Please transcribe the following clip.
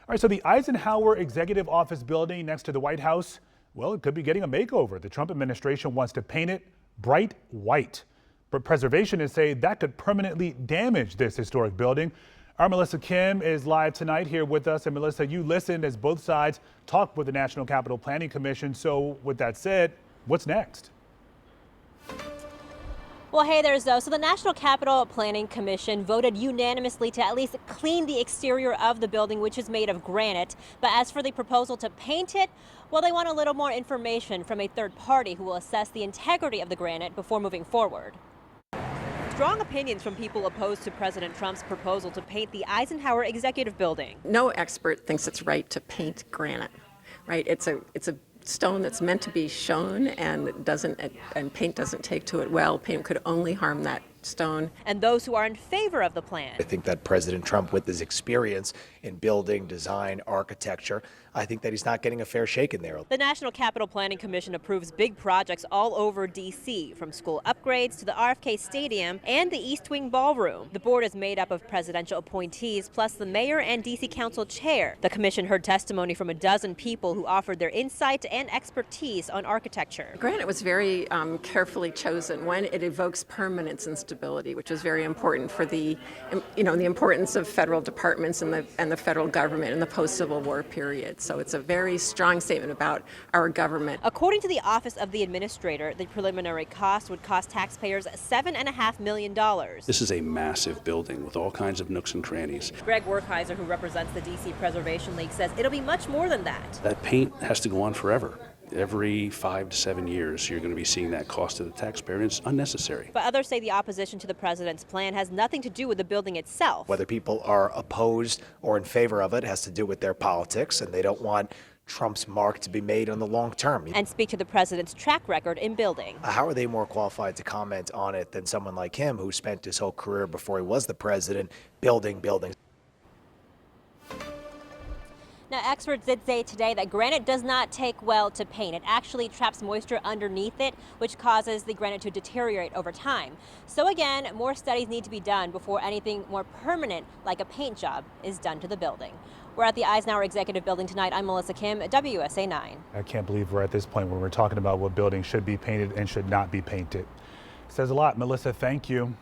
All right, so the Eisenhower Executive Office Building next to the White House, well, it could be getting a makeover. The Trump administration wants to paint it bright white. But preservationists say that could permanently damage this historic building. Our Melissa Kim is live tonight here with us. And Melissa, you listened as both sides talked with the National Capital Planning Commission. So with that said, what's next? Well, hey there, Zoe. So the National Capital Planning Commission voted unanimously to at least clean the exterior of the building, which is made of granite. But as for the proposal to paint it, well, they want a little more information from a third party who will assess the integrity of the granite before moving forward. Strong opinions from people opposed to President Trump's proposal to paint the Eisenhower Executive Building. No expert thinks it's right to paint granite, right? It's a stone that's meant to be shown, and paint doesn't take to it well. Paint could only harm that stone. And those who are in favor of the plan. I think that President Trump, with his experience in building, design, architecture, I think that he's not getting a fair shake in there. The National Capital Planning Commission approves big projects all over D.C., from school upgrades to the RFK Stadium and the East Wing Ballroom. The board is made up of presidential appointees plus the mayor and D.C. Council chair. The commission heard testimony from a dozen people who offered their insight and expertise on architecture. Granite was very carefully chosen. One, it evokes permanence and stability, which is very important for the importance of federal departments and the federal government in the post-Civil War period. So it's a very strong statement about our government. According to the Office of the Administrator, the preliminary cost would cost taxpayers $7.5 million. This is a massive building with all kinds of nooks and crannies. Greg Werkheiser, who represents the D.C. Preservation League, says it'll be much more than that. That paint has to go on forever. Every 5 to 7 years, you're going to be seeing that cost to the taxpayer, and it's unnecessary. But others say the opposition to the president's plan has nothing to do with the building itself. Whether people are opposed or in favor of it has to do with their politics, and they don't want Trump's mark to be made on the long term. And speak to the president's track record in building. How are they more qualified to comment on it than someone like him, who spent his whole career before he was the president building buildings? Now, experts did say today that granite does not take well to paint. It actually traps moisture underneath it, which causes the granite to deteriorate over time. So again, more studies need to be done before anything more permanent, like a paint job, is done to the building. We're at the Eisenhower Executive Building tonight. I'm Melissa Kim, WSA 9. I can't believe we're at this point where we're talking about what buildings should be painted and should not be painted. Says a lot. Melissa, thank you.